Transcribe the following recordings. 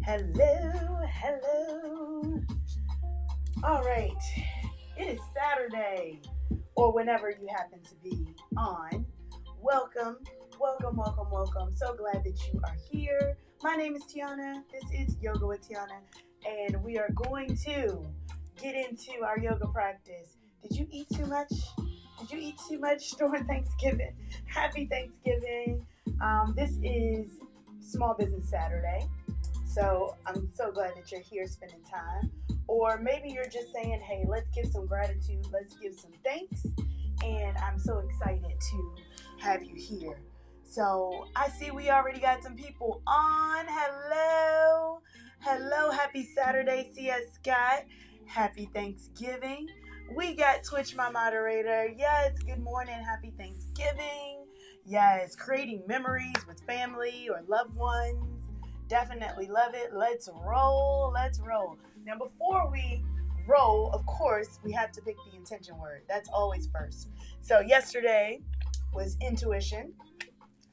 Hello, hello. All right, it is Saturday, or whenever you happen to be on. Welcome, welcome, welcome, welcome. So glad that you are here. My name is Tianna. This is Yoga with Tianna, and we are going to get into our yoga practice. Did you eat too much? Did you eat too much during Thanksgiving? Happy Thanksgiving. This is Small Business Saturday. So I'm so glad that you're here spending time. Or maybe you're just saying, hey, let's give some gratitude, let's give some thanks. And I'm so excited to have you here. So I see we already got some people on. Hello. Hello. Happy Saturday, C.S. Scott. Happy Thanksgiving. We got Twitch, my moderator. Yes, good morning. Happy Thanksgiving. Yes, creating memories with family or loved ones. Definitely love it. Let's roll. Let's roll. Now, before we roll, of course, we have to pick the intention word. That's always first. So yesterday was intuition.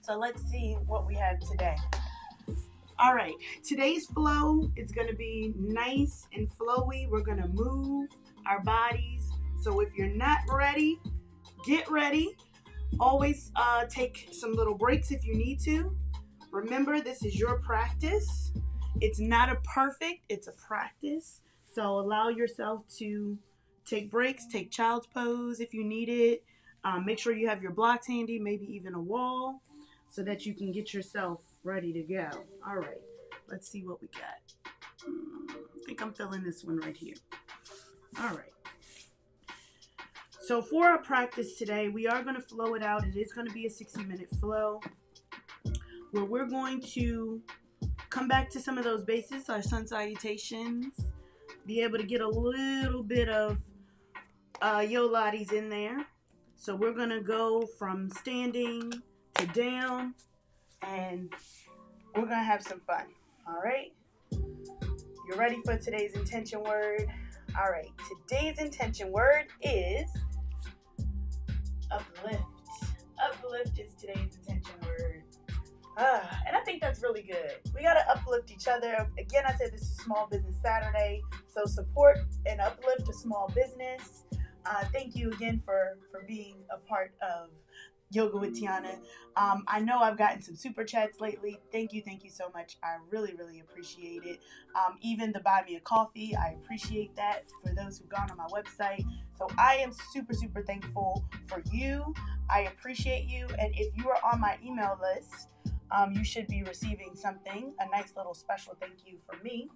So let's see what we have today. All right. Today's flow is going to be nice and flowy. We're going to move our bodies. So if you're not ready, get ready. Always take some little breaks if you need to. Remember, this is your practice. It's not a perfect, it's a practice. So allow yourself to take breaks, take child's pose if you need it. Make sure you have your blocks handy, maybe even a wall, so that you can get yourself ready to go. All right, let's see what we got. I think I'm feeling this one right here. All right. So for our practice today, we are going to flow it out. It is going to be a 60-minute flow, where we're going to come back to some of those bases, our sun salutations, be able to get a little bit of Yolatis in there. So we're going to go from standing to down, and we're going to have some fun. All right? You're ready for today's intention word? All right. Today's intention word is uplift. Uplift is today's intention word. And I think that's really good. We got to uplift each other. Again, I said this is Small Business Saturday, so support and uplift a small business. Thank you again for being a part of Yoga with Tianna. I know I've gotten some super chats lately. Thank you so much. I really, really appreciate it. Even the buy me a coffee, I appreciate that for those who've gone on my website. So I am super, super thankful for you. I appreciate you. And if you are on my email list, you should be receiving something, a nice little special thank you from me.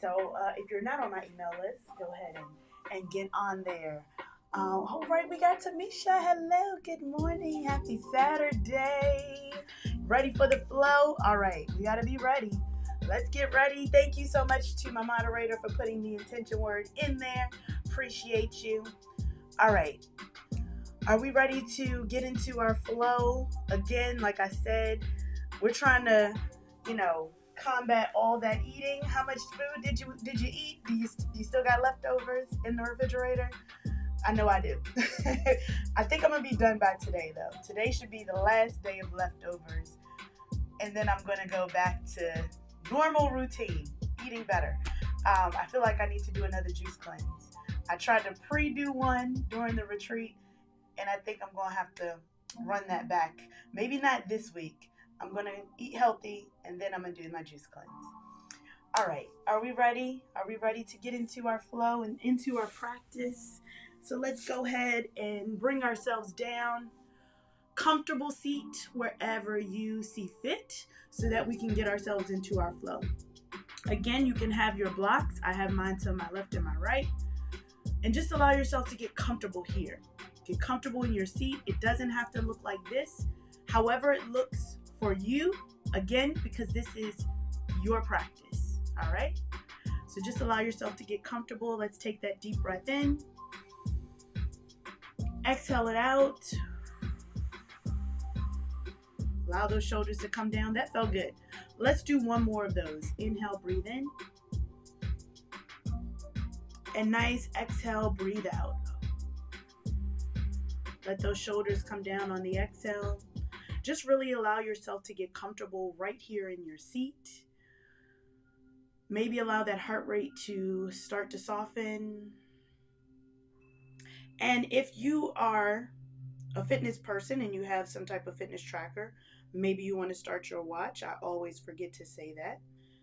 So if you're not on my email list, go ahead and get on there. All right, we got Tamisha. Hello, good morning. Happy Saturday. Ready for the flow? All right, we got to be ready. Let's get ready. Thank you so much to my moderator for putting the intention word in there. Appreciate you. All right. Are we ready to get into our flow? Again, like I said, we're trying to, combat all that eating. How much food did you eat? Do you still got leftovers in the refrigerator? I know I do. I think I'm going to be done by today, though. Today should be the last day of leftovers. And then I'm going to go back to normal routine, eating better. I feel like I need to do another juice cleanse. I tried to pre-do one during the retreat, and I think I'm going to have to run that back. Maybe not this week. I'm going to eat healthy, and then I'm going to do my juice cleanse. All right. Are we ready? Are we ready to get into our flow and into our practice? So let's go ahead and bring ourselves down. Comfortable seat wherever you see fit so that we can get ourselves into our flow. Again, you can have your blocks. I have mine to my left and my right. And just allow yourself to get comfortable here. Get comfortable in your seat. It doesn't have to look like this. However it looks for you, again, because this is your practice. All right? So just allow yourself to get comfortable. Let's take that deep breath in. Exhale it out. Allow those shoulders to come down. That felt good. Let's do one more of those. Inhale, breathe in. And nice exhale, breathe out. Let those shoulders come down on the exhale. Just really allow yourself to get comfortable right here in your seat. Maybe allow that heart rate to start to soften. And if you are a fitness person and you have some type of fitness tracker, maybe you want to start your watch. I always forget to say that.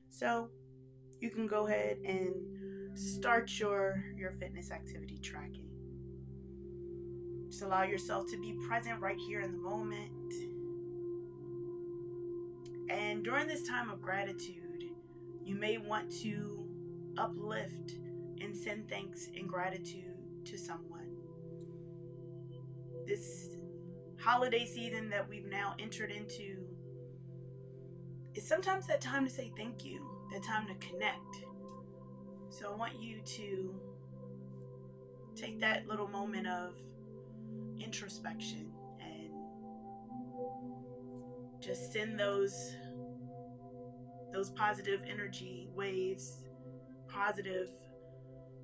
So you can go ahead and start your fitness activity tracking. Just allow yourself to be present right here in the moment. And during this time of gratitude, you may want to uplift and send thanks and gratitude to someone. This holiday season that we've now entered into is sometimes that time to say thank you, that time to connect. So I want you to take that little moment of introspection and just send those positive energy waves, positive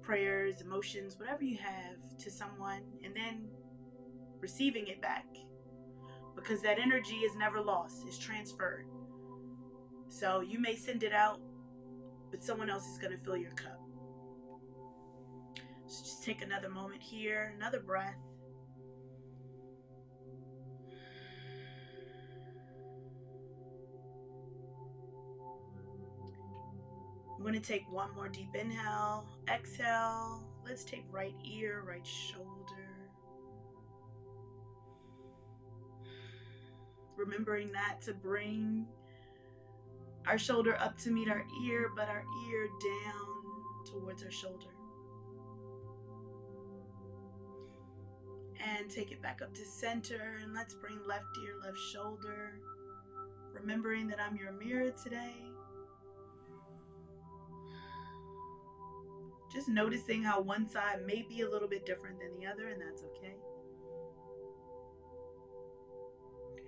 prayers, emotions, whatever you have to someone, and then receiving it back, because that energy is never lost, it's transferred. So you may send it out, but someone else is going to fill your cup. So just take another moment here, another breath. I'm going to take one more deep inhale, exhale. Let's take right ear, right shoulder. Remembering not to bring our shoulder up to meet our ear, but our ear down towards our shoulder. And take it back up to center, and let's bring left ear, left shoulder. Remembering that I'm your mirror today. Just noticing how one side may be a little bit different than the other, and that's okay.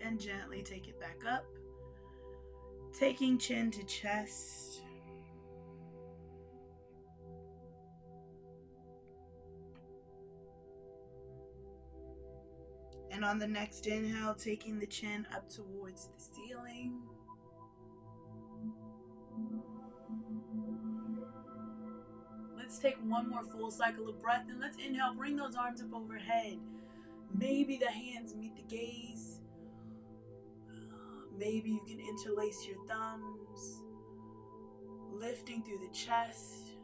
And gently take it back up. Taking chin to chest. And on the next inhale, taking the chin up towards the ceiling. Let's take one more full cycle of breath, and let's inhale, bring those arms up overhead. Maybe the hands meet the gaze. Maybe you can interlace your thumbs, lifting through the chest.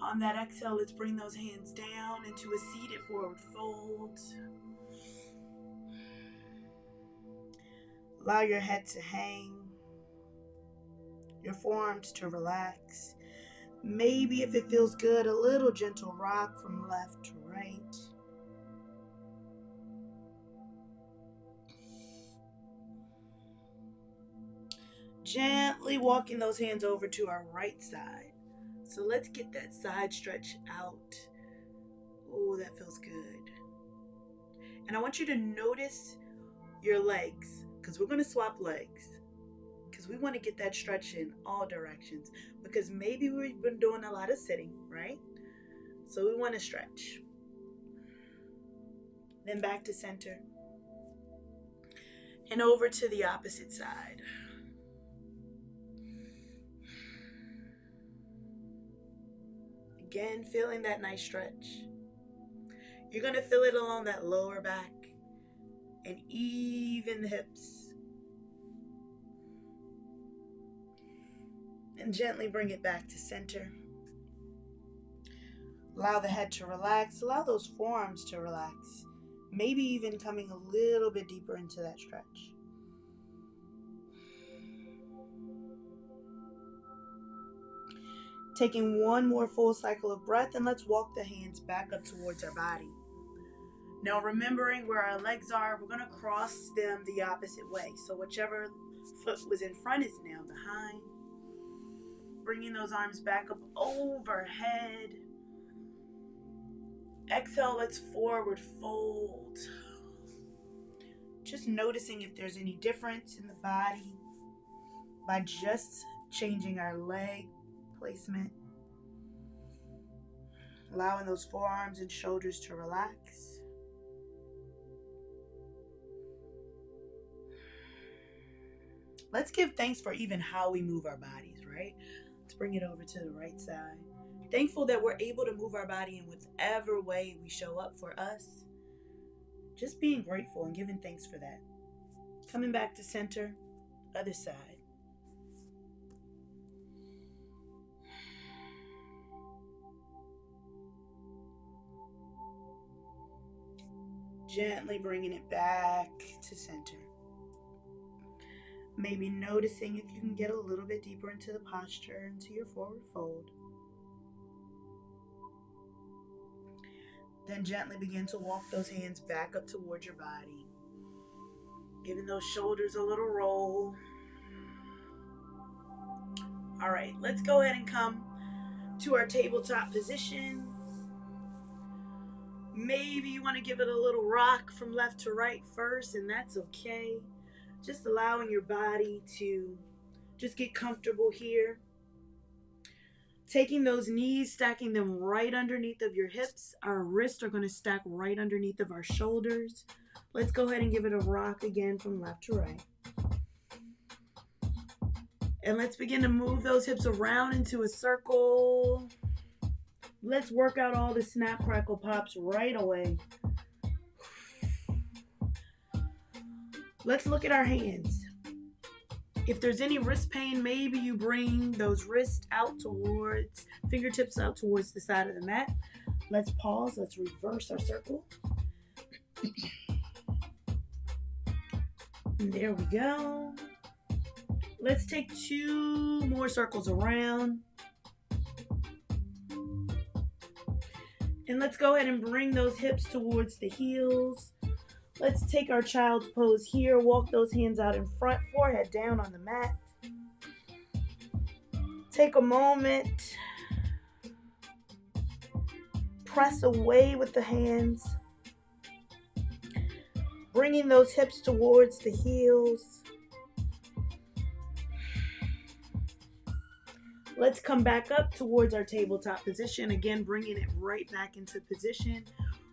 On that exhale, let's bring those hands down into a seated forward fold. Allow your head to hang, your forearms to relax. Maybe if it feels good, a little gentle rock from left to right. Gently walking those hands over to our right side. So let's get that side stretch out. Oh, that feels good. And I want you to notice your legs, because we're going to swap legs. Because we want to get that stretch in all directions. Because maybe we've been doing a lot of sitting, right? So we want to stretch. Then back to center. And over to the opposite side. Again, feeling that nice stretch. You're going to feel it along that lower back and even the hips. And gently bring it back to center. Allow the head to relax. Allow those forearms to relax. Maybe even coming a little bit deeper into that stretch. Taking one more full cycle of breath, and let's walk the hands back up towards our body. Now remembering where our legs are, we're going to cross them the opposite way. So whichever foot was in front is now behind. Bringing those arms back up overhead. Exhale, let's forward fold. Just noticing if there's any difference in the body by just changing our leg placement. Allowing those forearms and shoulders to relax. Let's give thanks for even how we move our bodies, right? Let's bring it over to the right side. Thankful that we're able to move our body in whatever way we show up for us. Just being grateful and giving thanks for that. Coming back to center, other side. Gently bringing it back to center. Maybe noticing if you can get a little bit deeper into the posture, into your forward fold. Then gently begin to walk those hands back up towards your body. Giving those shoulders a little roll. All right, let's go ahead and come to our tabletop position. Maybe you want to give it a little rock from left to right first, and that's okay. Just allowing your body to just get comfortable here. Taking those knees, stacking them right underneath of your hips. Our wrists are going to stack right underneath of our shoulders. Let's go ahead and give it a rock again from left to right. And let's begin to move those hips around into a circle. Let's work out all the snap, crackle, pops right away. Let's look at our hands. If there's any wrist pain, maybe you bring those wrists out towards, fingertips out towards the side of the mat. Let's pause. Let's reverse our circle. And there we go. Let's take 2 more circles around. And let's go ahead and bring those hips towards the heels. Let's take our child's pose here. Walk those hands out in front, forehead down on the mat. Take a moment. Press away with the hands. Bringing those hips towards the heels. Let's come back up towards our tabletop position. Again, bringing it right back into position.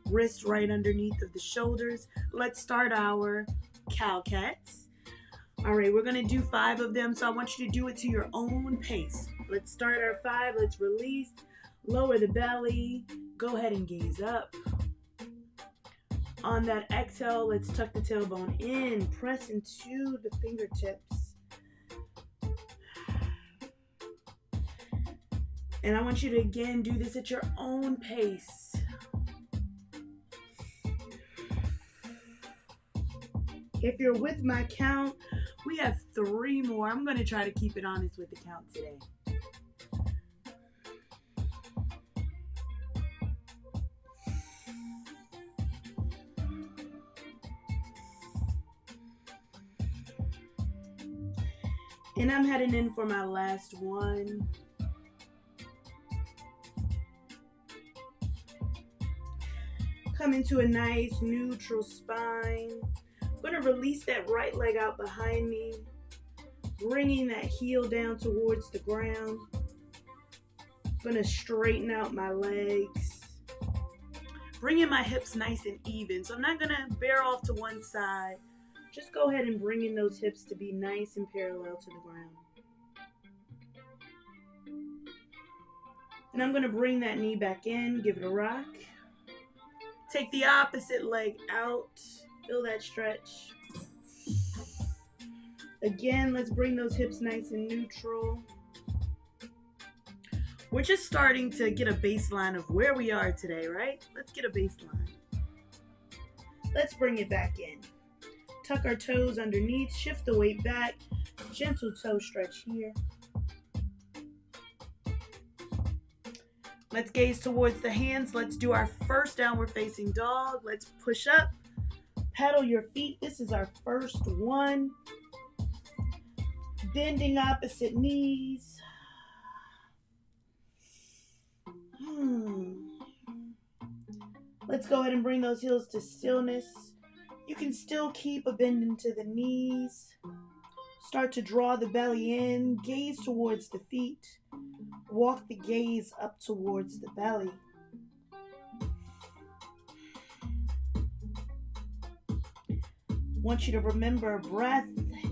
Wrist right underneath of the shoulders. Let's start our cow cats. All right, we're going to do 5 of them, so I want you to do it to your own pace. Let's start our 5. Let's release. Lower the belly. Go ahead and gaze up. On that exhale, let's tuck the tailbone in. Press into the fingertips. And I want you to, again, do this at your own pace. If you're with my count, we have 3 more. I'm going to try to keep it honest with the count today. And I'm heading in for my last one. Come into a nice neutral spine. I'm going to release that right leg out behind me, bringing that heel down towards the ground. I'm going to straighten out my legs, bringing my hips nice and even. So I'm not going to bear off to one side. Just go ahead and bring in those hips to be nice and parallel to the ground. And I'm going to bring that knee back in, give it a rock. Take the opposite leg out. Feel that stretch. Again, let's bring those hips nice and neutral. We're just starting to get a baseline of where we are today, right? Let's get a baseline. Let's bring it back in. Tuck our toes underneath, shift the weight back. Gentle toe stretch here. Let's gaze towards the hands. Let's do our first downward facing dog. Let's push up. Pedal your feet. This is our first one. Bending opposite knees. Let's go ahead and bring those heels to stillness. You can still keep a bend into the knees. Start to draw the belly in. Gaze towards the feet. Walk the gaze up towards the belly. Want you to remember breath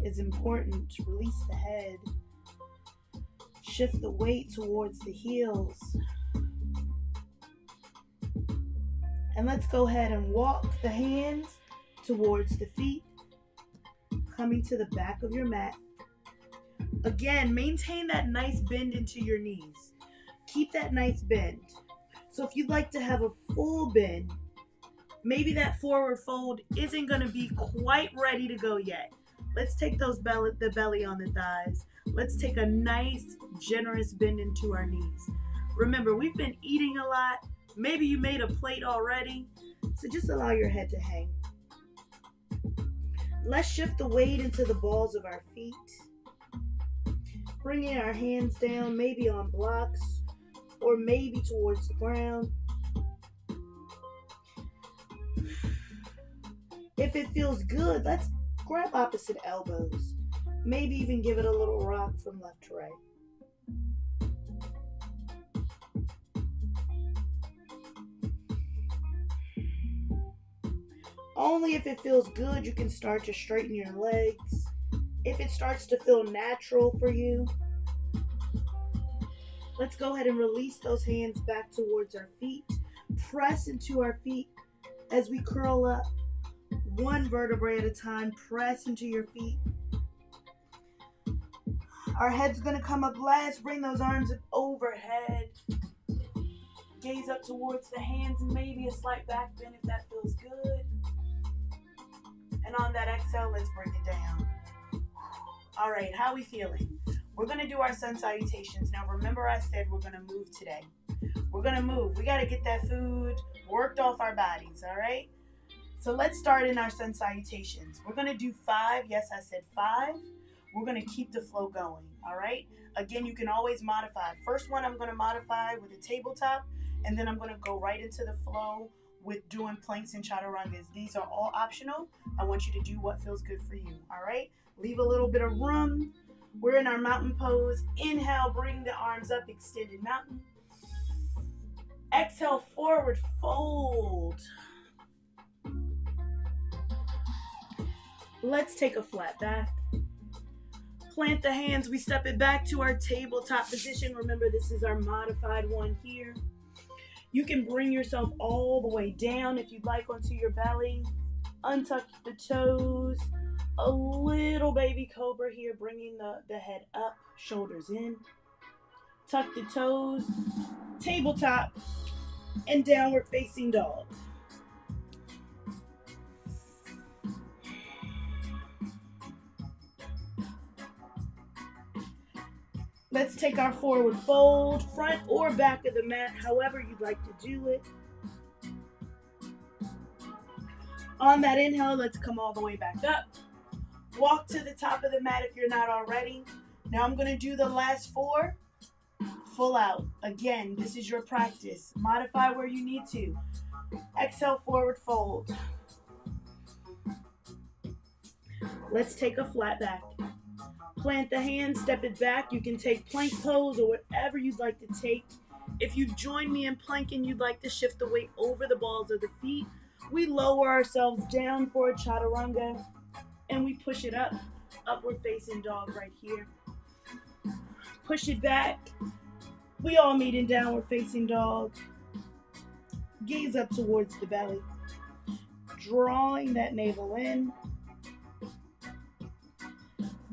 is important. Release the head. Shift the weight towards the heels. And let's go ahead and walk the hands towards the feet, coming to the back of your mat. Again, maintain that nice bend into your knees. Keep that nice bend. So if you'd like to have a full bend, maybe that forward fold isn't going to be quite ready to go yet. Let's take the belly on the thighs. Let's take a nice, generous bend into our knees. Remember, we've been eating a lot. Maybe you made a plate already. So just allow your head to hang. Let's shift the weight into the balls of our feet. Bringing our hands down, maybe on blocks or maybe towards the ground. If it feels good, let's grab opposite elbows. Maybe even give it a little rock from left to right. Only if it feels good, you can start to straighten your legs. If it starts to feel natural for you, let's go ahead and release those hands back towards our feet. Press into our feet as we curl up. One vertebrae at a time. Press into your feet. Our head's going to come up last. Bring those arms up overhead. Gaze up towards the hands and maybe a slight back bend if that feels good. And on that exhale, let's bring it down. All right, how are we feeling? We're going to do our sun salutations. Now, remember I said we're going to move today. We're going to move. We got to get that food worked off our bodies, all right? So let's start in our sun salutations. We're going to do 5. Yes, I said 5. We're going to keep the flow going, all right? Again, you can always modify. First one I'm going to modify with a tabletop, and then I'm going to go right into the flow with doing planks and chaturangas. These are all optional. I want you to do what feels good for you, all right? Leave a little bit of room. We're in our mountain pose. Inhale, bring the arms up, extended mountain. Exhale, forward fold. Let's take a flat back. Plant the hands. We step it back to our tabletop position. Remember, this is our modified one here. You can bring yourself all the way down if you'd like onto your belly. Untuck the toes. A little baby cobra here, bringing the head up, shoulders in. Tuck the toes. Tabletop and downward facing dog. Let's take our forward fold, front or back of the mat, however you'd like to do it. On that inhale, let's come all the way back up. Walk to the top of the mat if you're not already. Now I'm going to do the last 4. Full out. Again, this is your practice. Modify where you need to. Exhale, forward fold. Let's take a flat back. Plant the hands, step it back. You can take plank pose or whatever you'd like to take. If you join me in plank and you'd like to shift the weight over the balls of the feet, we lower ourselves down for a chaturanga and we push it up, upward facing dog right here. Push it back. We all meet in downward facing dog. Gaze up towards the belly. Drawing that navel in.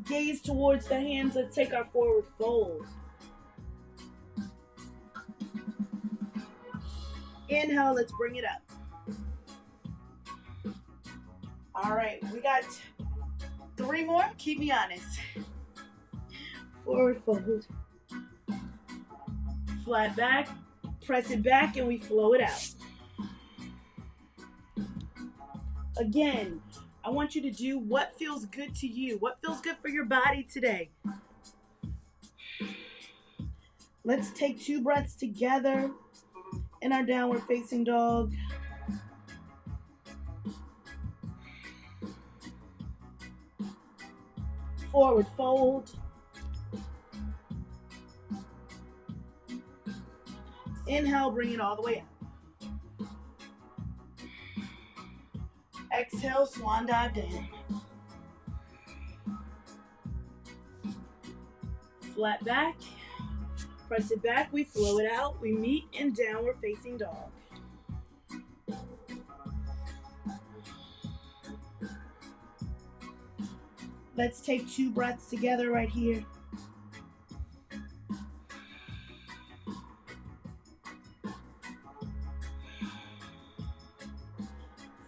Gaze towards the hands. Let's take our forward fold. Inhale, let's bring it up. All right, we got 3 more. Keep me honest. Forward fold. Flat back. Press it back and we flow it out. Again, I want you to do what feels good to you. What feels good for your body today. Let's take 2 breaths together in our downward facing dog. Forward fold. Inhale, bring it all the way up. Exhale, swan dive down. flat back, press it back, we flow it out, we meet in downward facing dog. Let's take 2 breaths together right here.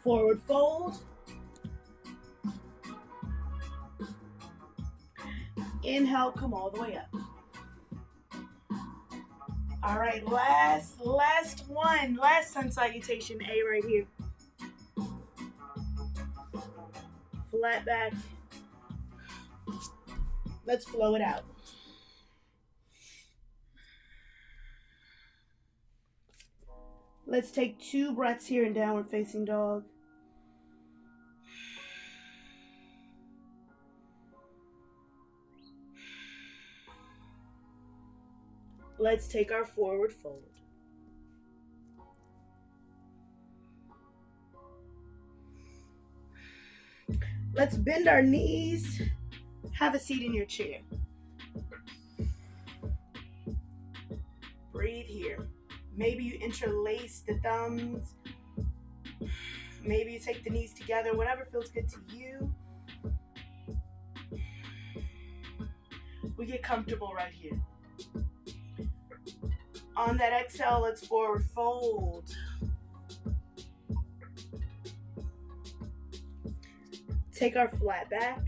Forward fold. Inhale, come all the way up. All right, last one, last sun salutation, A right here. Flat back. Let's flow it out. Let's take 2 breaths here in downward facing dog. Let's take our forward fold. Let's bend our knees. Have a seat in your chair. Breathe here. Maybe you interlace the thumbs. Maybe you take the knees together, whatever feels good to you. We get comfortable right here. On that exhale, let's forward fold. Take our flat back.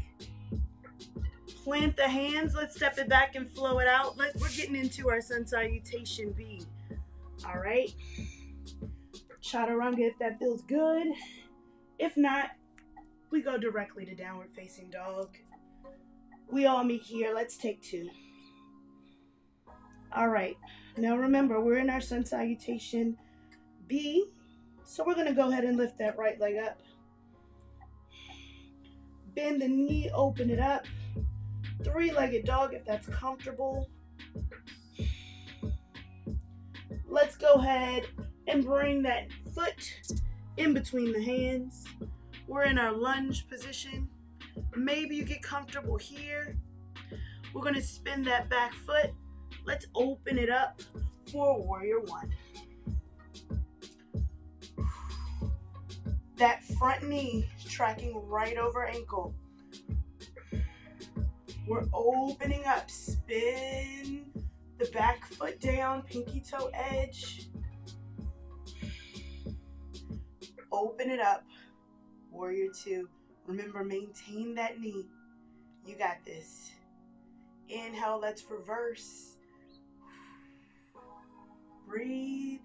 Plant the hands. Let's step it back and flow it out. We're getting into our sun salutation B. All right. Chaturanga if that feels good. If not, we go directly to downward facing dog. We all meet here. Let's take 2. All right. Now remember, we're in our sun salutation B. So we're going to go ahead and lift that right leg up. Bend the knee, open it up. 3-legged dog if that's comfortable. Let's go ahead and bring that foot in between the hands. We're in our lunge position. Maybe you get comfortable here. We're going to spin that back foot. Let's open it up for warrior 1. That front knee is tracking right over ankle. We're opening up. Spin the back foot down, pinky toe edge. Open it up. Warrior 2. Remember, maintain that knee. You got this. Inhale, let's reverse. Breathe.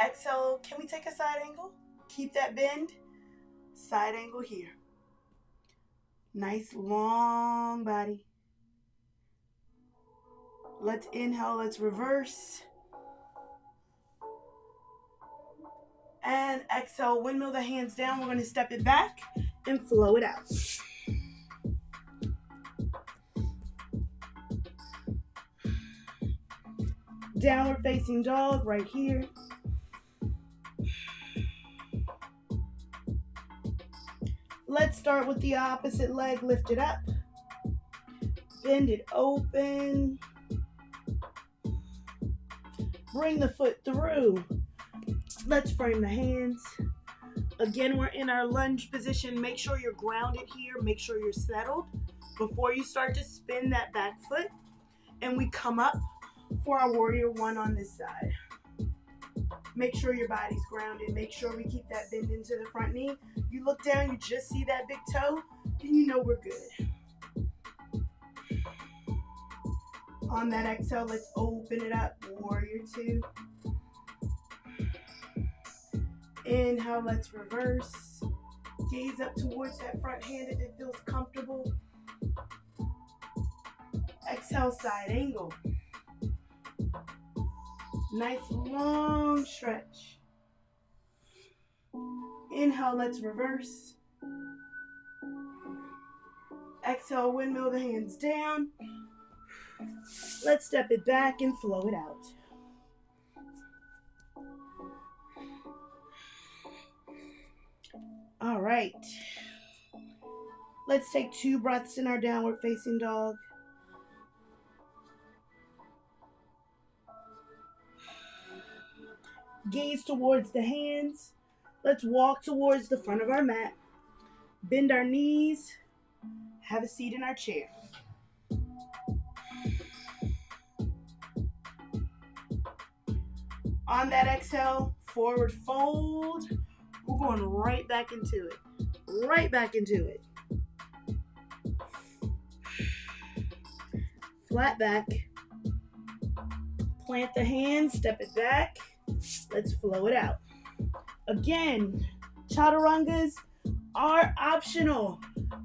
Exhale, can we take a side angle? Keep that bend. Side angle here. Nice long body. Let's inhale, let's reverse. And exhale, windmill the hands down. We're going to step it back and flow it out. Downward facing dog right here. Let's start with the opposite leg. Lift it up. Bend it open. Bring the foot through. Let's frame the hands. Again, we're in our lunge position. Make sure you're grounded here. Make sure you're settled before you start to spin that back foot. And we come up for our warrior 1 on this side. Make sure your body's grounded. Make sure we keep that bend into the front knee. You look down, you just see that big toe, then you know we're good. On that exhale, let's open it up. Warrior 2. Inhale, let's reverse. Gaze up towards that front hand if it feels comfortable. Exhale, side angle. Nice long stretch. Inhale, let's reverse. Exhale, windmill the hands down. Let's step it back and flow it out. All right. Let's take 2 breaths in our downward facing dog. Gaze towards the hands. Let's walk towards the front of our mat. Bend our knees. Have a seat in our chair. On that exhale, forward fold. We're going right back into it. Right back into it. Flat back. Plant the hands, step it back. Let's flow it out. Again, chaturangas are optional.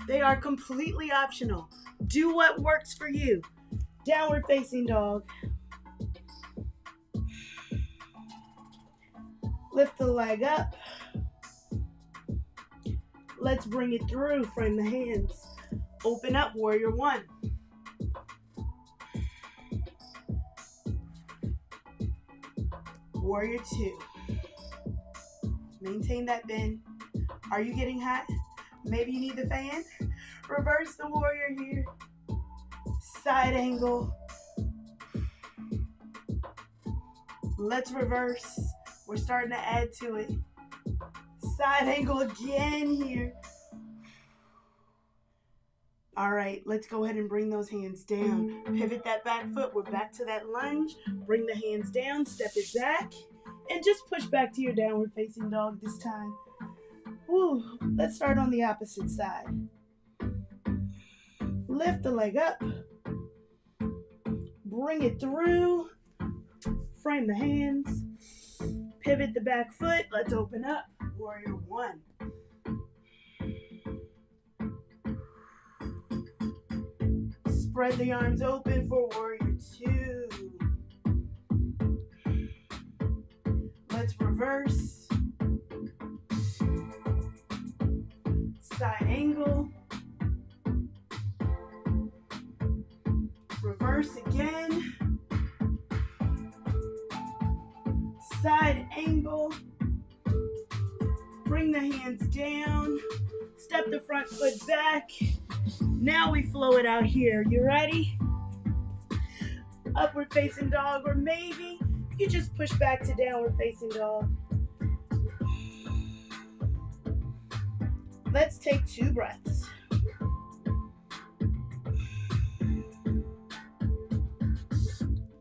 They are completely optional. Do what works for you. Downward facing dog. Lift the leg up. Let's bring it through. Frame the hands. Open up, warrior 1. Warrior 2. Maintain that bend. Are you getting hot? Maybe you need the fan. Reverse the warrior here. Side angle. Let's reverse. We're starting to add to it. Side angle again here. All right, let's go ahead and bring those hands down. Pivot that back foot. We're back to that lunge. Bring the hands down, step it back, and just push back to your downward facing dog this time. Woo. Let's start on the opposite side. Lift the leg up. Bring it through. Frame the hands. Pivot the back foot. Let's open up. Warrior 1. Spread the arms open for warrior 2. Let's reverse. Side angle. Reverse again. Side angle. Bring the hands down. Step the front foot back. Now we flow it out here. You ready? Upward facing dog, or maybe you just push back to downward facing dog. Let's take 2 breaths.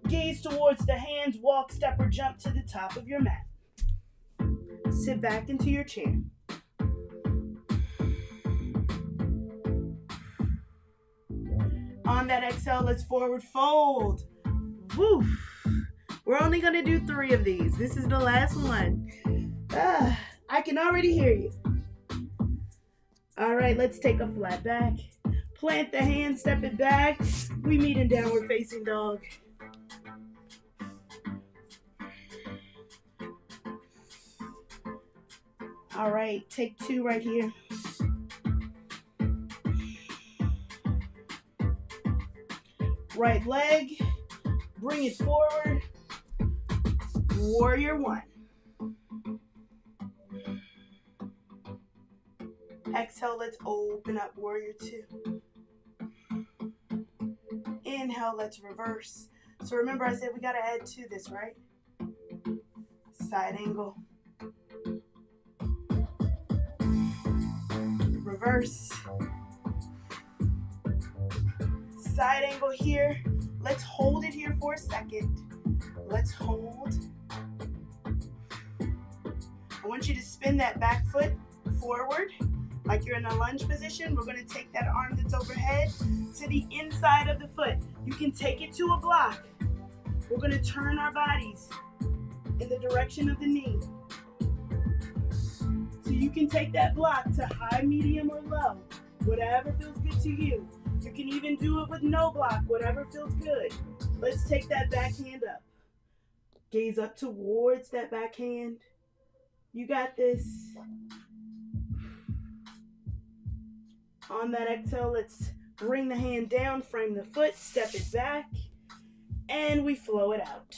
Gaze towards the hands, walk, step, or jump to the top of your mat. Sit back into your chair. On that exhale, let's forward fold. Woo! We're only going to do 3 of these. This is the last one. I can already hear you. All right, let's take a flat back. Plant the hand, step it back. We meet in downward facing dog. All right, take 2 right here. Right leg, bring it forward. Warrior 1. Exhale, let's open up, warrior 2. Inhale, let's reverse. So remember I said we gotta add to this, right? Side angle. Reverse. Side angle here. Let's hold it here for a second. Let's hold. I want you to spin that back foot forward like you're in a lunge position. We're going to take that arm that's overhead to the inside of the foot. You can take it to a block. We're going to turn our bodies in the direction of the knee. So you can take that block to high, medium, or low, whatever feels good to you. You can even do it with no block, whatever feels good. Let's take that back hand up. Gaze up towards that back hand. You got this. On that exhale, let's bring the hand down, frame the foot, step it back, and we flow it out.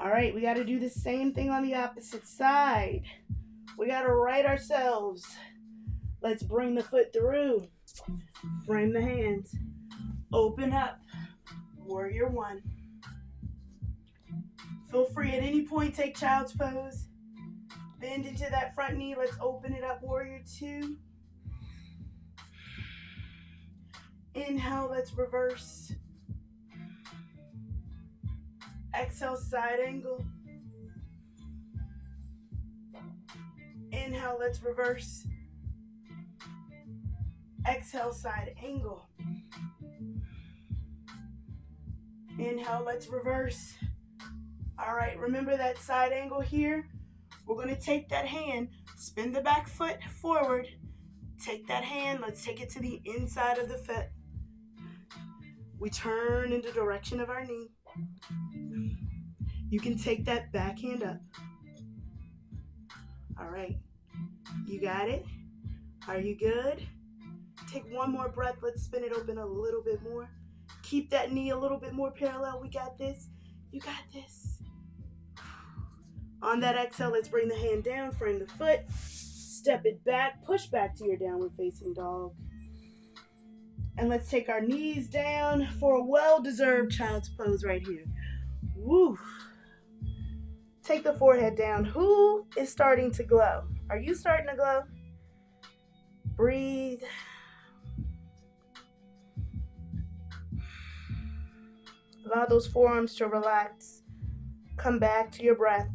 All right, we got to do the same thing on the opposite side. We got to right ourselves. Let's bring the foot through. Frame the hands. Open up. Warrior one. Feel free at any point, take child's pose. Bend into that front knee. Let's open it up. Warrior two. Inhale, let's reverse. Exhale, side angle. Inhale, let's reverse. Exhale, side angle. Inhale, let's reverse. All right, remember that side angle here? We're going to take that hand, spin the back foot forward. Take that hand, let's take it to the inside of the foot. We turn in the direction of our knee. You can take that back hand up. All right, you got it? Are you good? Take one more breath. Let's spin it open a little bit more. Keep that knee a little bit more parallel. We got this. You got this. On that exhale, let's bring the hand down, frame the foot, step it back, push back to your downward facing dog. And let's take our knees down for a well-deserved child's pose right here. Woo. Take the forehead down. Who is starting to glow? Are you starting to glow? Breathe. Allow those forearms to relax. Come back to your breath.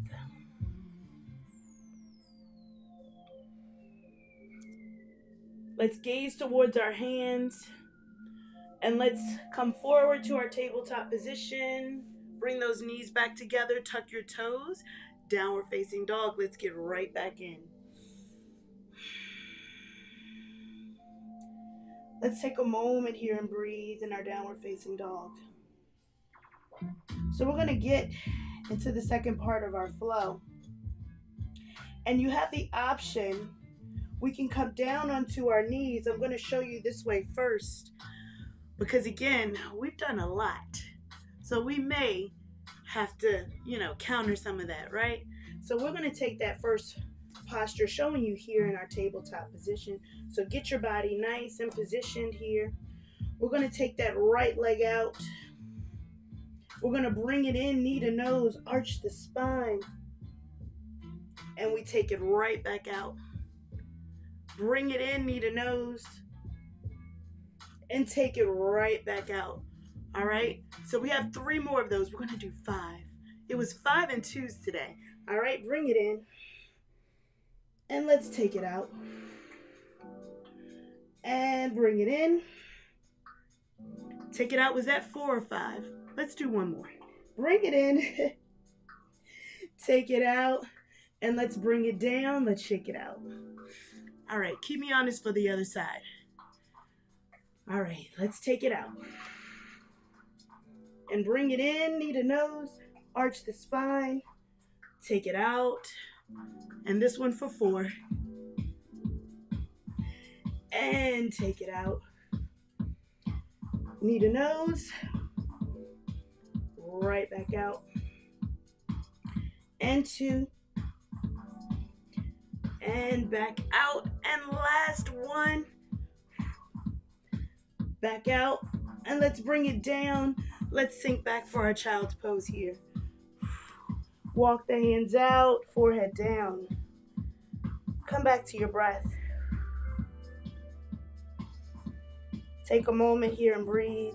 Let's gaze towards our hands. And let's come forward to our tabletop position. Bring those knees back together. Tuck your toes. Downward facing dog. Let's get right back in. Let's take a moment here and breathe in our downward facing dog. So we're going to get into the second part of our flow. And you have the option. We can come down onto our knees. I'm going to show you this way first. Because again, we've done a lot. So we may have to, counter some of that, right? So we're going to take that first posture showing you here in our tabletop position. So get your body nice and positioned here. We're going to take that right leg out. We're going to bring it in, knee to nose, arch the spine. And we take it right back out. Bring it in, knee to nose. And take it right back out. All right? So we have 3 more of those. We're going to do 5. It was 5 and 2s today. All right? Bring it in. And let's take it out. And bring it in. Take it out. Was that 4 or 5? Let's do one more. Bring it in. Take it out. And let's bring it down. Let's shake it out. All right. Keep me honest for the other side. All right. Let's take it out. And bring it in. Knee to nose. Arch the spine. Take it out. And this one for 4. And take it out. Knee to nose. Right back out. And 2. And back out. And last one. Back out. And let's bring it down. Let's sink back for our child's pose here. Walk the hands out, forehead down. Come back to your breath. Take a moment here and breathe.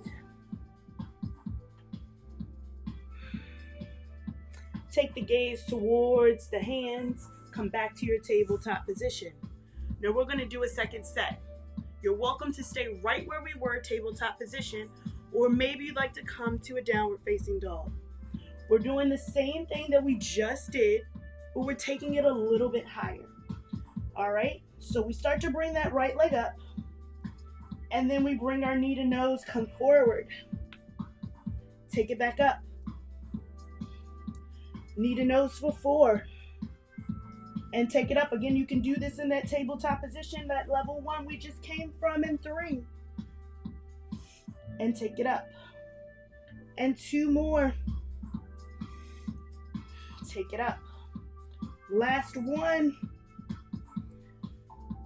Take the gaze towards the hands. Come back to your tabletop position. Now we're going to do a second set. You're welcome to stay right where we were, tabletop position, or maybe you'd like to come to a downward facing dog. We're doing the same thing that we just did, but we're taking it a little bit higher. All right, so we start to bring that right leg up, and then we bring our knee to nose, come forward. Take it back up. Knee to nose for 4. And take it up. Again, you can do this in that tabletop position, that level 1 we just came from in 3. And take it up. And 2 more. take it up. Last one.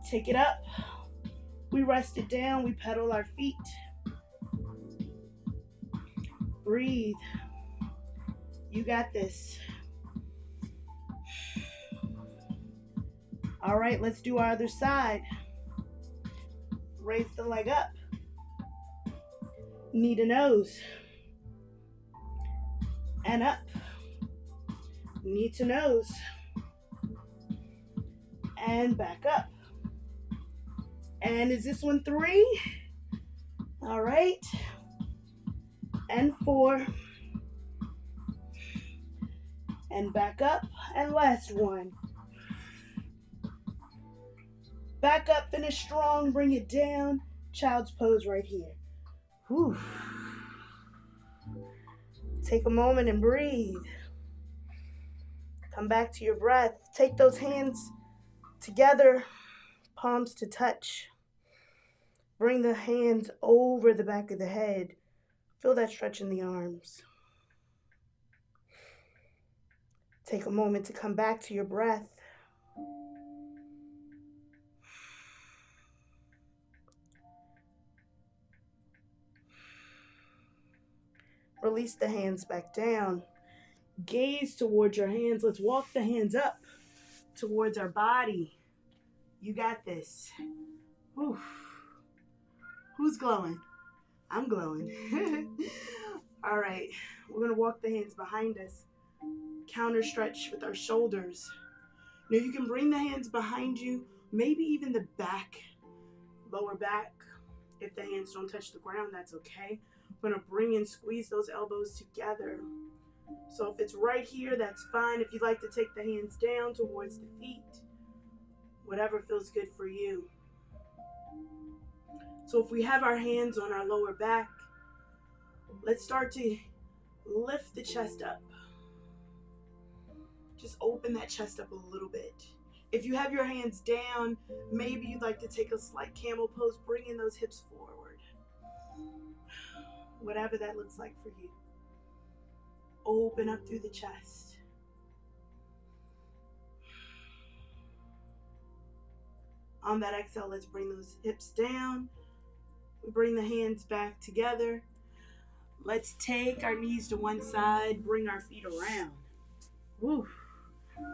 Take it up. We rest it down. We pedal our feet. Breathe. You got this. All right, let's do our other side. Raise the leg up. Knee to nose. And up. Knee to nose. And back up. And is this one 3? All right. And 4. And back up. And last one. Back up, finish strong, bring it down. Child's pose right here. Whew. Take a moment and breathe. Come back to your breath. Take those hands together, palms to touch. Bring the hands over the back of the head. Feel that stretch in the arms. Take a moment to come back to your breath. Release the hands back down. Gaze towards your hands. Let's walk the hands up towards our body. You got this. Whew. Who's glowing? I'm glowing. All right. We're going to walk the hands behind us. Counter stretch with our shoulders. Now you can bring the hands behind you, maybe even the back, lower back. If the hands don't touch the ground, that's okay. We're going to bring and squeeze those elbows together. So if it's right here, that's fine. If you'd like to take the hands down towards the feet, whatever feels good for you. So if we have our hands on our lower back, let's start to lift the chest up. Just open that chest up a little bit. If you have your hands down, maybe you'd like to take a slight camel pose, bringing those hips forward. Whatever that looks like for you. Open up through the chest. On that exhale, let's bring those hips down. We bring the hands back together. Let's take our knees to one side, bring our feet around. Woo.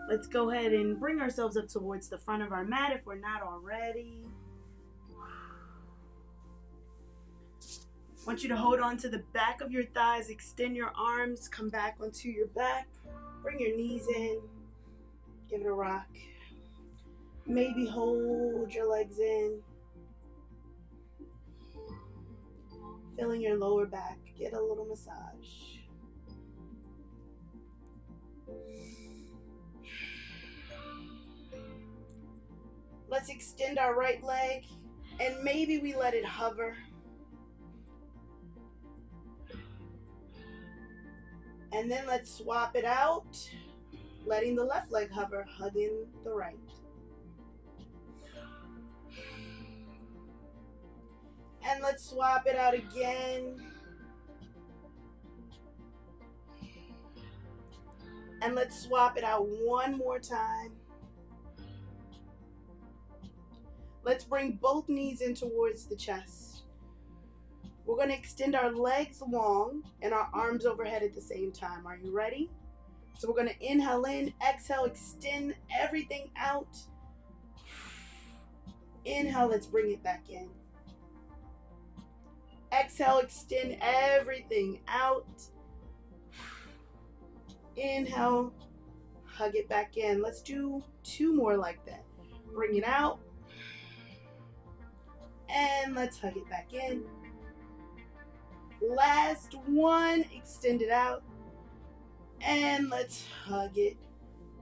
Let's go ahead and bring ourselves up towards the front of our mat if we're not already. I want you to hold on to the back of your thighs, extend your arms, come back onto your back, bring your knees in, give it a rock. Maybe hold your legs in, feeling your lower back, get a little massage. Let's extend our right leg and maybe we let it hover. And then let's swap it out, letting the left leg hover, hugging the right. And let's swap it out again. And let's swap it out one more time. Let's bring both knees in towards the chest. We're going to extend our legs long and our arms overhead at the same time. Are you ready? So we're going to inhale in, exhale, extend everything out. Inhale, let's bring it back in. Exhale, extend everything out. Inhale, hug it back in. Let's do 2 more like that. Bring it out. And let's hug it back in. Last one, extend it out. And let's hug it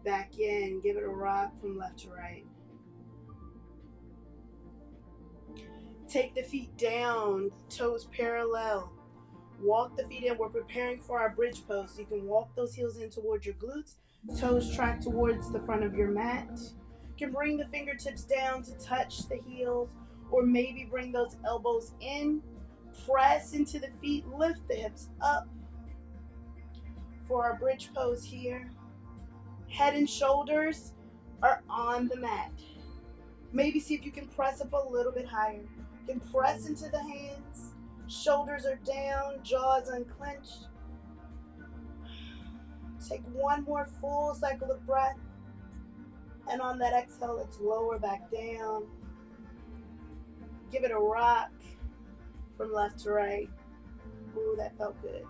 back in. Give it a rock from left to right. Take the feet down, toes parallel. Walk the feet in. We're preparing for our bridge pose. So you can walk those heels in towards your glutes. Toes track towards the front of your mat. You can bring the fingertips down to touch the heels, or maybe bring those elbows in. Press into the feet, lift the hips up for our bridge pose here. Head and shoulders are on the mat. Maybe see if you can press up a little bit higher. You can press into the hands. Shoulders are down, jaws unclenched. Take one more full cycle of breath. And on that exhale, let's lower back down. Give it a rock from left to right. Ooh, that felt good.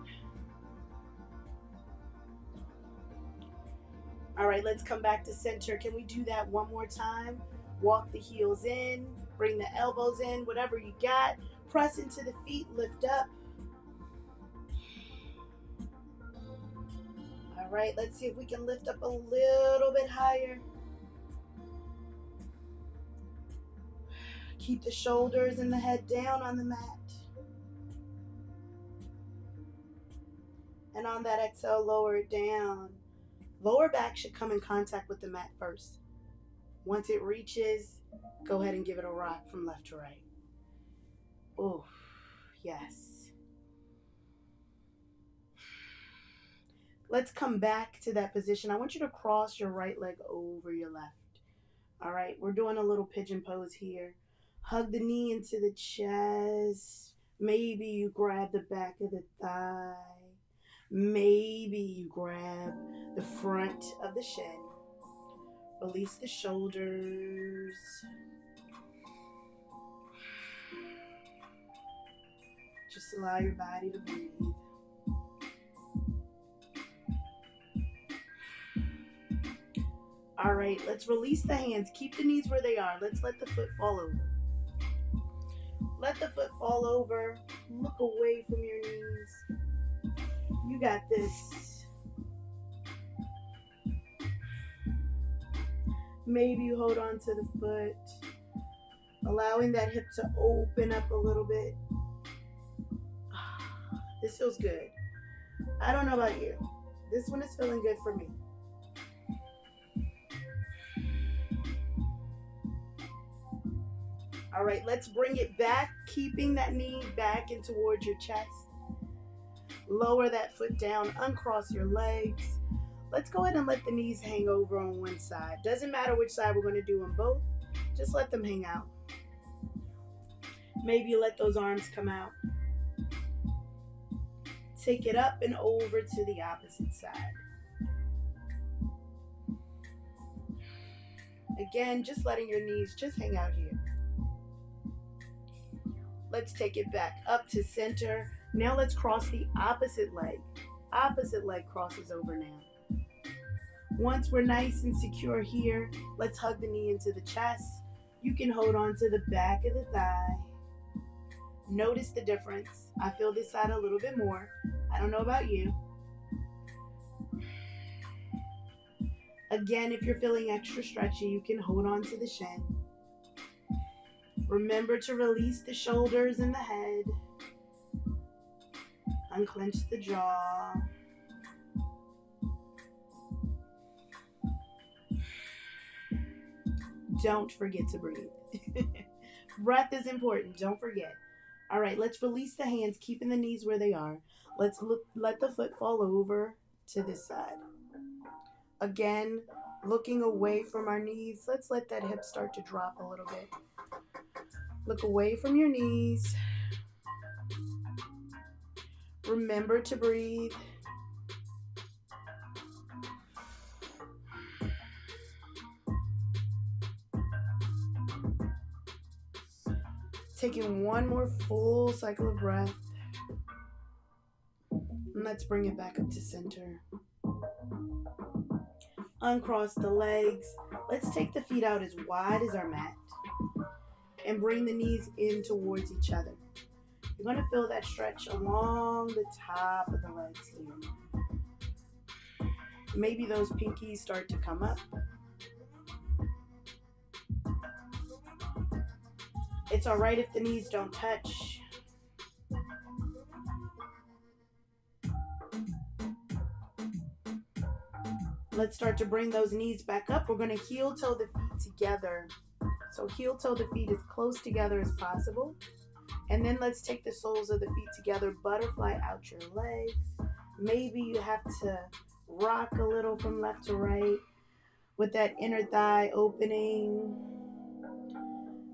All right, let's come back to center. Can we do that one more time? Walk the heels in, bring the elbows in, whatever you got. Press into the feet, lift up. All right, let's see if we can lift up a little bit higher. Keep the shoulders and the head down on the mat. And on that exhale, lower it down. Lower back should come in contact with the mat first. Once it reaches, go ahead and give it a rock from left to right. Oh, yes. Let's come back to that position. I want you to cross your right leg over your left. All right, we're doing a little pigeon pose here. Hug the knee into the chest. Maybe you grab the back of the thigh. Maybe you grab the front of the shin. Release the shoulders. Just allow your body to breathe. All right, let's release the hands. Keep the knees where they are. Let's let the foot fall over. Let the foot fall over. Look away from your knees. You got this. Maybe you hold on to the foot, allowing that hip to open up a little bit. This feels good. I don't know about you. This one is feeling good for me. All right, let's bring it back, keeping that knee back and towards your chest. Lower that foot down, uncross your legs. Let's go ahead and let the knees hang over on one side. Doesn't matter which side we're going to do on both. Just let them hang out. Maybe you let those arms come out. Take it up and over to the opposite side. Again, just letting your knees just hang out here. Let's take it back up to center. Now let's cross the opposite leg. Opposite leg crosses over now. Once we're nice and secure here, let's hug the knee into the chest. You can hold on to the back of the thigh. Notice the difference. I feel this side a little bit more. I don't know about you. Again, if you're feeling extra stretchy, you can hold on to the shin. Remember to release the shoulders and the head. Unclench the jaw. Don't forget to breathe. Breath is important. Don't forget. All right, let's release the hands, keeping the knees where they are. Let's let the foot fall over to this side. Again, looking away from our knees. Let's let that hip start to drop a little bit. Look away from your knees. Remember to breathe. Taking one more full cycle of breath. And let's bring it back up to center. Uncross the legs. Let's take the feet out as wide as our mat. And bring the knees in towards each other. You're going to feel that stretch along the top of the legs here. Maybe those pinkies start to come up. It's all right if the knees don't touch. Let's start to bring those knees back up. We're going to heel toe the feet together. So heel toe the feet as close together as possible. And then let's take the soles of the feet together, butterfly out your legs. Maybe you have to rock a little from left to right. with that inner thigh opening.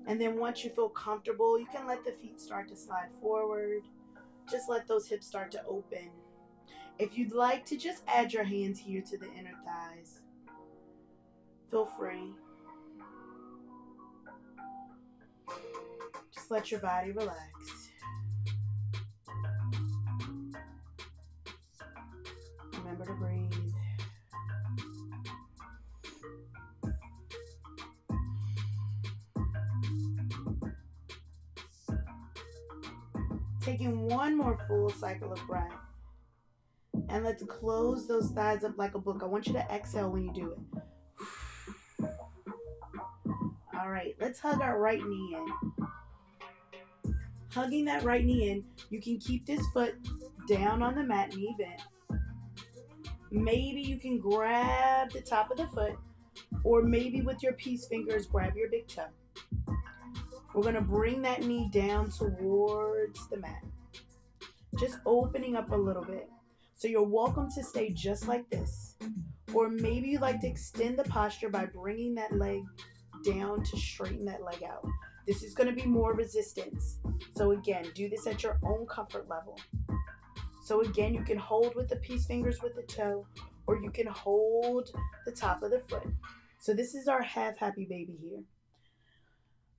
And then once you feel comfortable, you can let the feet start to slide forward. Just let those hips start to open. If you'd like to just add your hands here to the inner thighs, feel free. Just let your body relax. Remember to breathe. Taking one more full cycle of breath. And let's close those thighs up like a book. I want you to exhale when you do it. All right, let's hug our right knee in. Hugging that right knee in, you can keep this foot down on the mat, knee bent. Maybe you can grab the top of the foot, or maybe with your peace fingers, grab your big toe. We're going to bring that knee down towards the mat. Just opening up a little bit. So you're welcome to stay just like this. Or maybe you'd like to extend the posture by bringing that leg down to straighten that leg out. This is going to be more resistance. So again, do this at your own comfort level. So again, you can hold with the peace fingers with the toe, or you can hold the top of the foot. So this is our half happy baby here.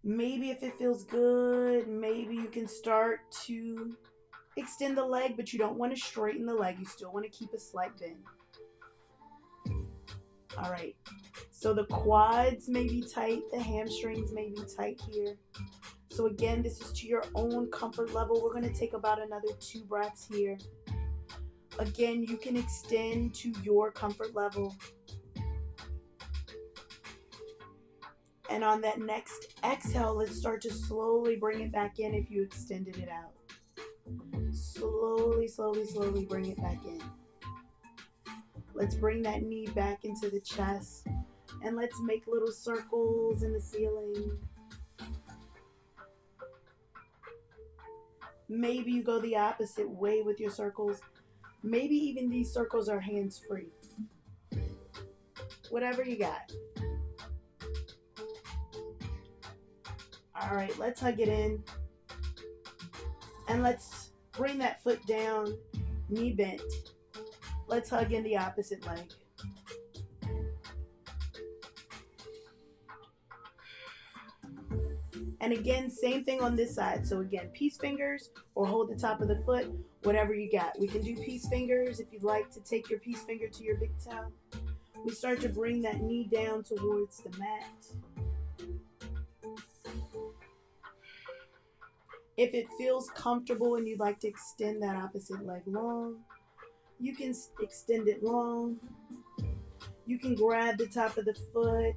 Maybe if it feels good, maybe you can start to extend the leg, but you don't want to straighten the leg. You still want to keep a slight bend. All right. So the quads may be tight, the hamstrings may be tight here. So again, this is to your own comfort level. We're going to take about another 2 breaths here. Again, you can extend to your comfort level. And on that next exhale, let's start to slowly bring it back in if you extended it out. Slowly, slowly, slowly bring it back in. Let's bring that knee back into the chest. And let's make little circles in the ceiling. Maybe you go the opposite way with your circles. Maybe even these circles are hands-free. Whatever you got. All right, let's hug it in. And let's bring that foot down, knee bent. Let's hug in the opposite leg. And again, same thing on this side. So again, peace fingers or hold the top of the foot, whatever you got. We can do peace fingers if you'd like to take your peace finger to your big toe. We start to bring that knee down towards the mat. If it feels comfortable and you'd like to extend that opposite leg long, you can extend it long. You can grab the top of the foot.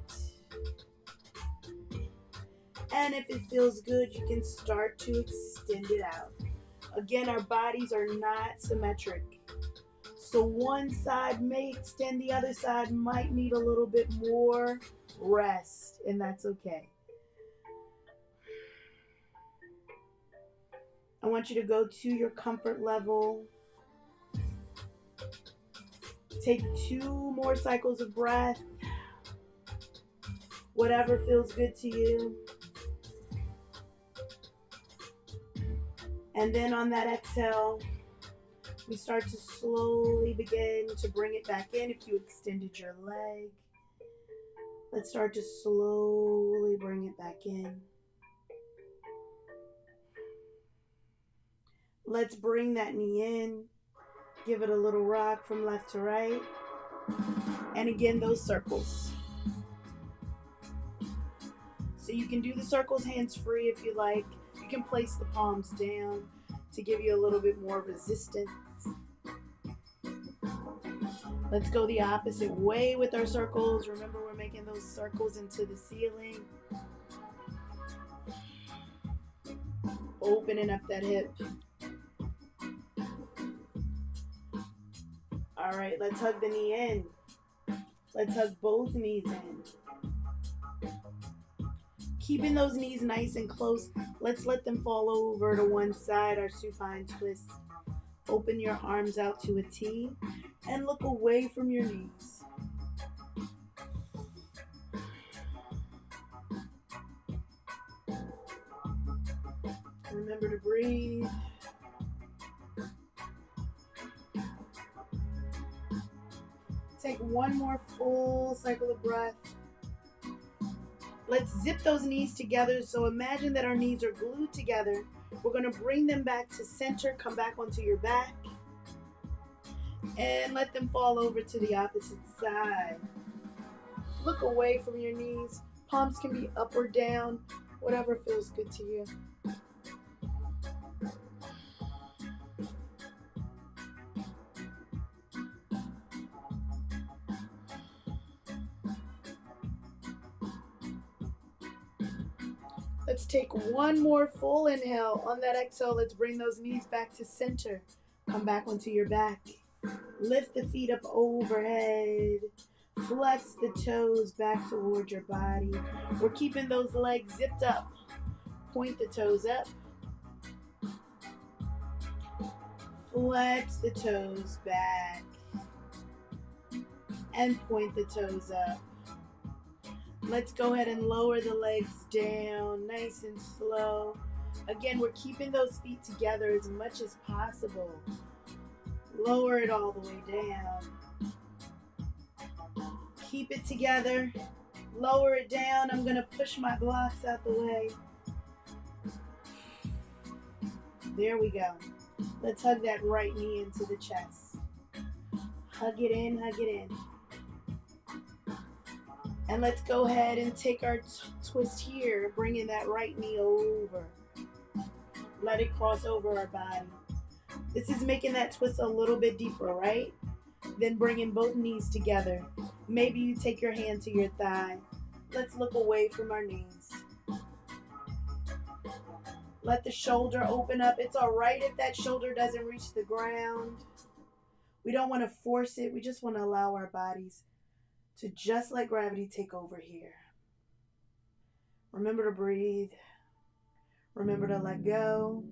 And if it feels good, you can start to extend it out. Again, our bodies are not symmetric. So one side may extend, the other side might need a little bit more rest, and that's okay. I want you to go to your comfort level. Take 2 more cycles of breath. Whatever feels good to you. And then on that exhale, we start to slowly begin to bring it back in. If you extended your leg, let's start to slowly bring it back in. Let's bring that knee in. Give it a little rock from left to right. And again, those circles. So you can do the circles hands-free if you like. You can place the palms down to give you a little bit more resistance. Let's go the opposite way with our circles. Remember, we're making those circles into the ceiling. Opening up that hip. All right, let's hug the knee in. Let's hug both knees in. Keeping those knees nice and close. Let's let them fall over to one side, our supine twist. Open your arms out to a T and look away from your knees. Remember to breathe. Take one more full cycle of breath. Let's zip those knees together. So imagine that our knees are glued together. We're going to bring them back to center. Come back onto your back. And let them fall over to the opposite side. Look away from your knees. Palms can be up or down, whatever feels good to you. Let's take one more full inhale. On that exhale, let's bring those knees back to center. Come back onto your back. Lift the feet up overhead. Flex the toes back toward your body. We're keeping those legs zipped up. Point the toes up. Flex the toes back. And point the toes up. Let's go ahead and lower the legs down, nice and slow. Again, we're keeping those feet together as much as possible. Lower it all the way down. Keep it together. Lower it down. I'm going to push my blocks out the way. There we go. Let's hug that right knee into the chest. Hug it in, hug it in. And let's go ahead and take our twist here, bringing that right knee over. Let it cross over our body. This is making that twist a little bit deeper, right? Then bringing both knees together. Maybe you take your hand to your thigh. Let's look away from our knees. Let the shoulder open up. It's all right if that shoulder doesn't reach the ground. We don't want to force it. We just want to allow our bodies to just let gravity take over here. Remember to breathe. Remember to let go.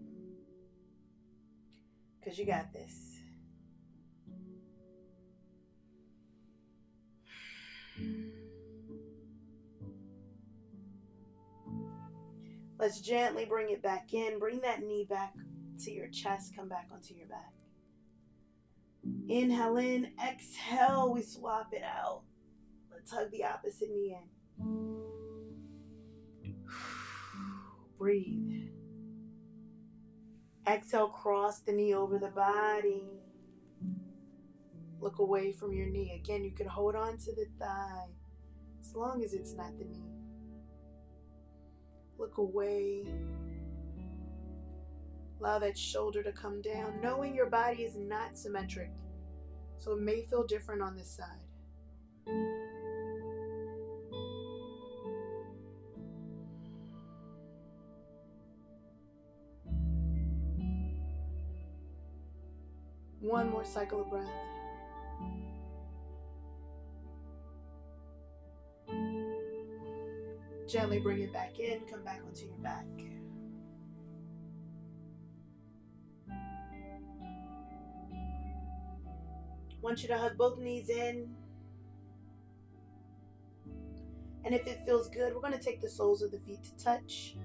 Because you got this. Let's gently bring it back in. Bring that knee back to your chest. Come back onto your back. Inhale in. Exhale. We swap it out. Let's hug the opposite knee in. Breathe. Exhale, cross the knee over the body. Look away from your knee. Again, you can hold on to the thigh as long as it's not the knee. Look away. Allow that shoulder to come down, knowing your body is not symmetric. So it may feel different on this side. One more cycle of breath. Gently bring it back in. Come back onto your back. Want you to hug both knees in. And if it feels good, we're going to take the soles of the feet to touch.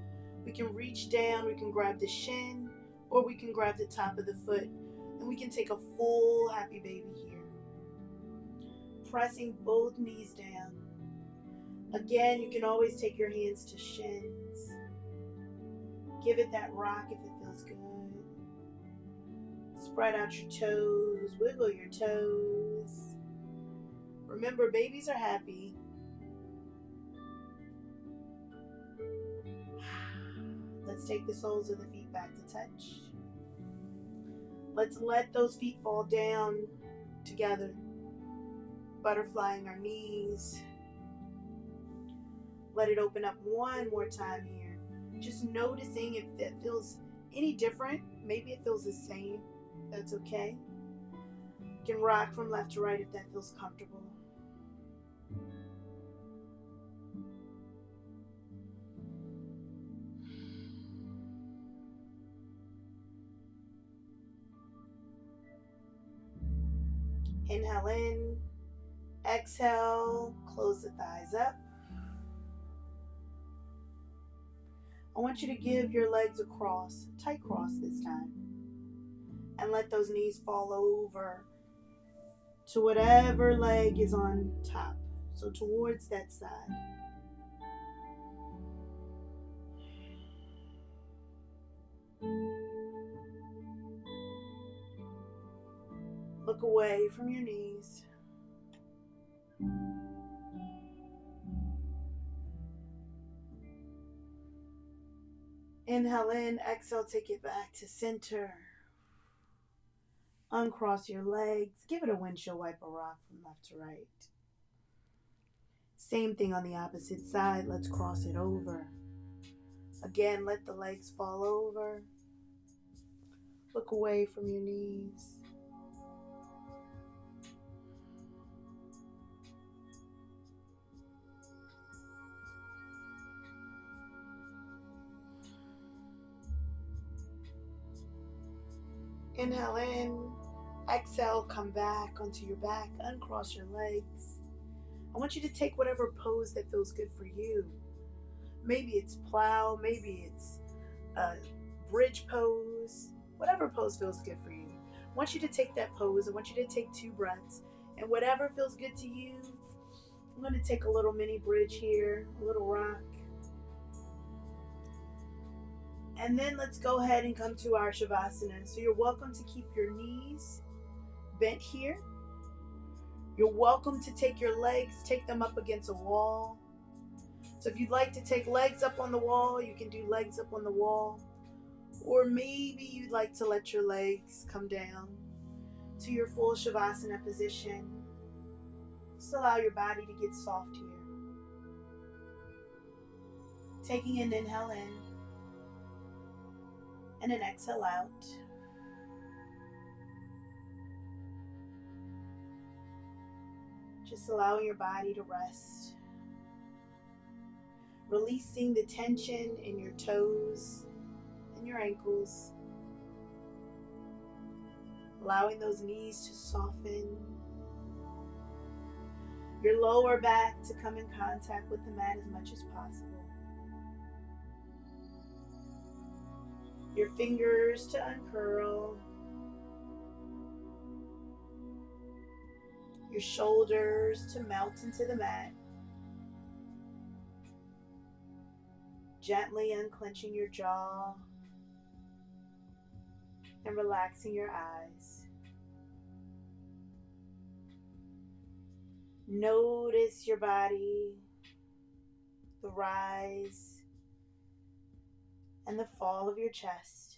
We can reach down. We can grab the shin. Or we can grab the top of the foot. And we can take a full happy baby here. Pressing both knees down. Again, you can always take your hands to shins. Give it that rock if it feels good. Spread out your toes. Wiggle your toes. Remember, babies are happy. Let's take the soles of the feet back to touch. Let's let those feet fall down together. Butterflying our knees. Let it open up one more time here. Just noticing if that feels any different. Maybe it feels the same. That's okay. You can rock from left to right if that feels comfortable. Inhale in. Exhale. Close the thighs up. I want you to give your legs a cross, tight cross this time, and let those knees fall over to whatever leg is on top. So towards that side. Look away from your knees. Inhale in, exhale, take it back to center. Uncross your legs. Give it a windshield wiper rock from left to right. Same thing on the opposite side. Let's cross it over. Again, let the legs fall over. Look away from your knees. Inhale in, exhale, come back onto your back, uncross your legs. I want you to take whatever pose that feels good for you. Maybe it's plow, maybe it's a bridge pose, whatever pose feels good for you. I want you to take that pose. I want you to take 2 breaths, and whatever feels good to you. I'm going to take a little mini bridge here, a little rock. And then let's go ahead and come to our Shavasana. So you're welcome to keep your knees bent here. You're welcome to take your legs, take them up against a wall. So if you'd like to take legs up on the wall, you can do legs up on the wall. Or maybe you'd like to let your legs come down to your full Shavasana position. Just allow your body to get soft here. Taking an inhale in and an exhale out. Just allowing your body to rest. Releasing the tension in your toes and your ankles. Allowing those knees to soften. Your lower back to come in contact with the mat as much as possible. Your fingers to uncurl. Your shoulders to melt into the mat. Gently unclenching your jaw and relaxing your eyes. Notice your body, the rise and the fall of your chest.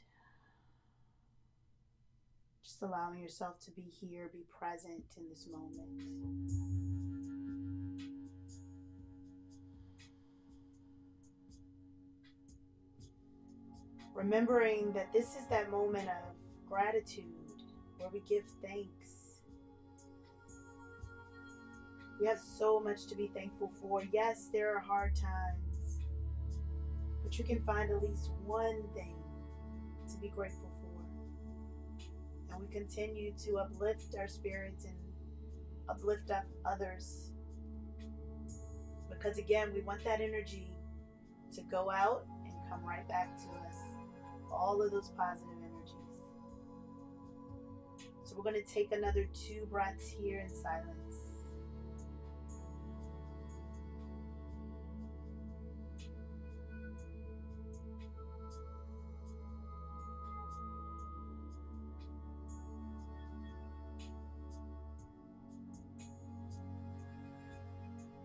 Just allowing yourself to be here, be present in this moment. Remembering that this is that moment of gratitude where we give thanks. We have so much to be thankful for. Yes, there are hard times, but you can find at least one thing to be grateful for. And we continue to uplift our spirits and uplift up others. Because again, we want that energy to go out and come right back to us. All of those positive energies. So we're going to take another 2 breaths here in silence.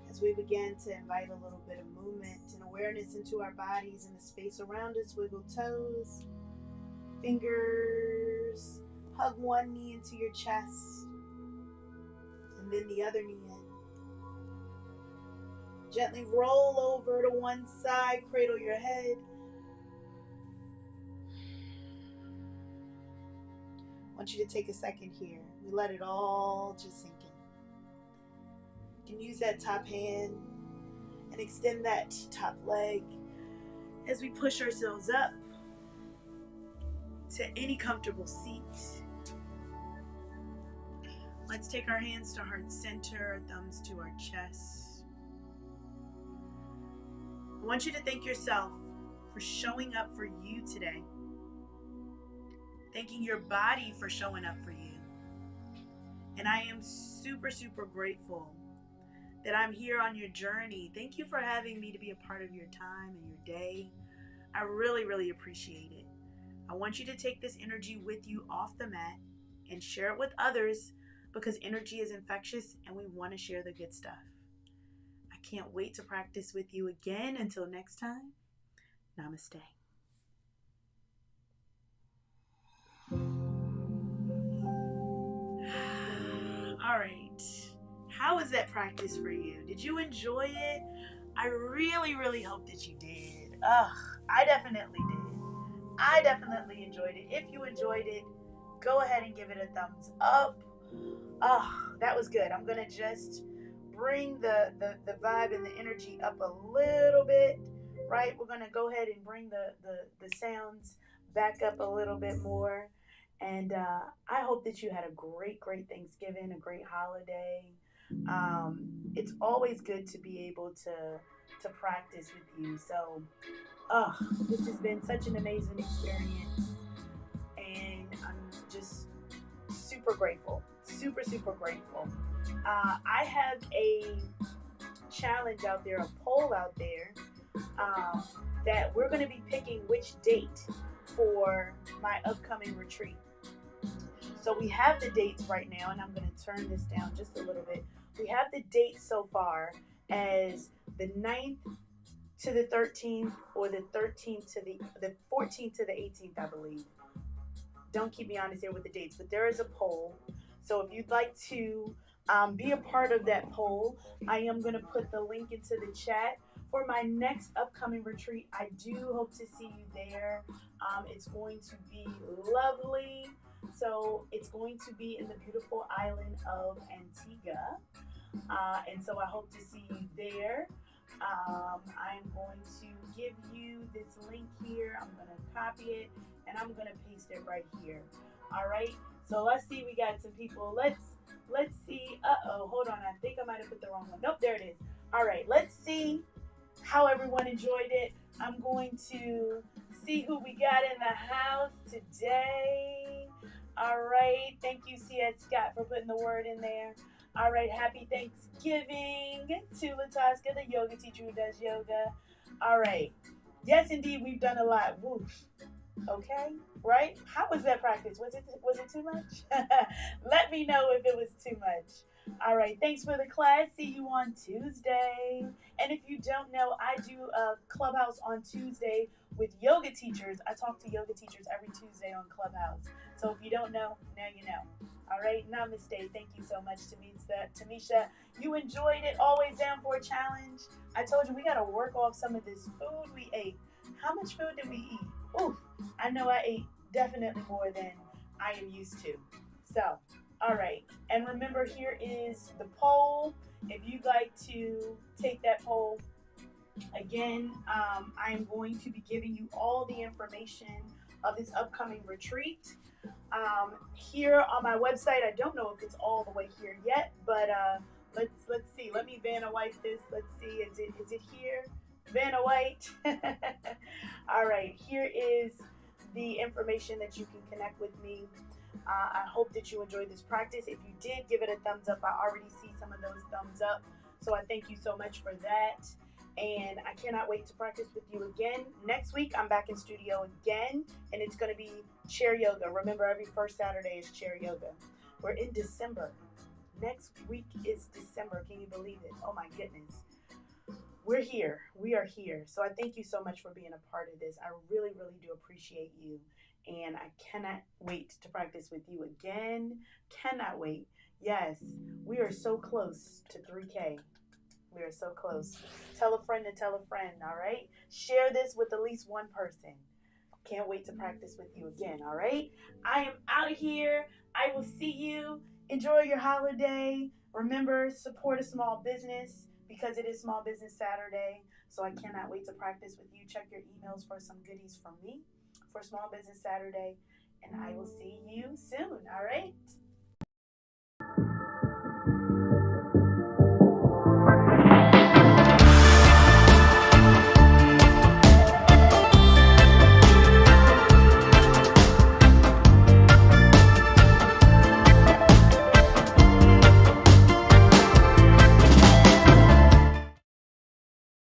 As we begin to invite a little bit of movement and awareness into our bodies and the space around us, wiggle toes, fingers, hug one knee into your chest, and then the other knee in. Gently roll over to one side, cradle your head. I want you to take a second here. We let it all just sink in. You can use that top hand and extend that top leg as we push ourselves up to any comfortable seat. Let's take our hands to heart center, our thumbs to our chest. I want you to thank yourself for showing up for you today. Thanking your body for showing up for you. And I am super, super grateful that I'm here on your journey. Thank you for having me to be a part of your time and your day. I really, really appreciate it. I want you to take this energy with you off the mat and share it with others, because energy is infectious and we want to share the good stuff. I can't wait to practice with you again. Until next time, namaste. All right. How was that practice for you? Did you enjoy it? I really, really hope that you did. I definitely did. I definitely enjoyed it. If you enjoyed it, go ahead and give it a thumbs up. That was good. I'm going to just bring the vibe and the energy up a little bit, right? We're going to go ahead and bring the sounds back up a little bit more. And I hope that you had a great, great Thanksgiving, a great holiday. It's always good to be able to practice with you. So, this has been such an amazing experience, and I'm just super grateful, super, super grateful. I have a challenge out there, a poll out there, that we're going to be picking which date for my upcoming retreat. So we have the dates right now, and I'm going to turn this down just a little bit. We have the dates so far as the 9th to the 13th, or the 13th to the 14th to the 18th, I believe. Don't keep me honest here with the dates, but there is a poll. So if you'd like to be a part of that poll, I am going to put the link into the chat for my next upcoming retreat. I do hope to see you there. It's going to be lovely. So it's going to be in the beautiful island of Antigua. And so I hope to see you there. I'm going to give you this link here. I'm going to copy it and I'm going to paste it right here. All right. So let's see. We got some people. Let's see. Hold on. I think I might have put the wrong one. Nope, there it is. All right. Let's see how everyone enjoyed it. I'm going to see who we got in the house today. All right. Thank you, C.S. Scott, for putting the word in there. All right. Happy Thanksgiving to Lataska, the yoga teacher who does yoga. All right. Yes, indeed. We've done a lot. Woof. Okay. Right? How was that practice? Was it too much? Let me know if it was too much. All right. Thanks for the class. See you on Tuesday. And if you don't know, I do a Clubhouse on Tuesday with yoga teachers. I talk to yoga teachers every Tuesday on Clubhouse. So if you don't know, now you know. All right. Namaste. Thank you so much, Tamisha. You enjoyed it. Always down for a challenge. I told you we got to work off some of this food we ate. How much food did we eat? Ooh, I know I ate definitely more than I am used to. So, all right. And remember, here is the poll. If you'd like to take that poll, again, I am going to be giving you all the information of this upcoming retreat. Here on my website, I don't know if it's all the way here yet, but let's see. Let me Vanna White this. Let's see. Is it here? Vanna White. All right. Here is the information that you can connect with me. I hope that you enjoyed this practice. If you did, give it a thumbs up. I already see some of those thumbs up. So I thank you so much for that. And I cannot wait to practice with you again. Next week, I'm back in studio again, and it's going to be chair yoga. Remember, every first Saturday is chair yoga. We're in December. Next week is December. Can you believe it? Oh, my goodness. We're here. We are here. So I thank you so much for being a part of this. I really, really do appreciate you. And I cannot wait to practice with you again. Cannot wait. Yes, we are so close to 3K. We are so close. Tell a friend to tell a friend, all right? Share this with at least one person. Can't wait to practice with you again, all right? I am out of here. I will see you. Enjoy your holiday. Remember, support a small business because it is Small Business Saturday. So I cannot wait to practice with you. Check your emails for some goodies from me for Small Business Saturday. And I will see you soon, all right?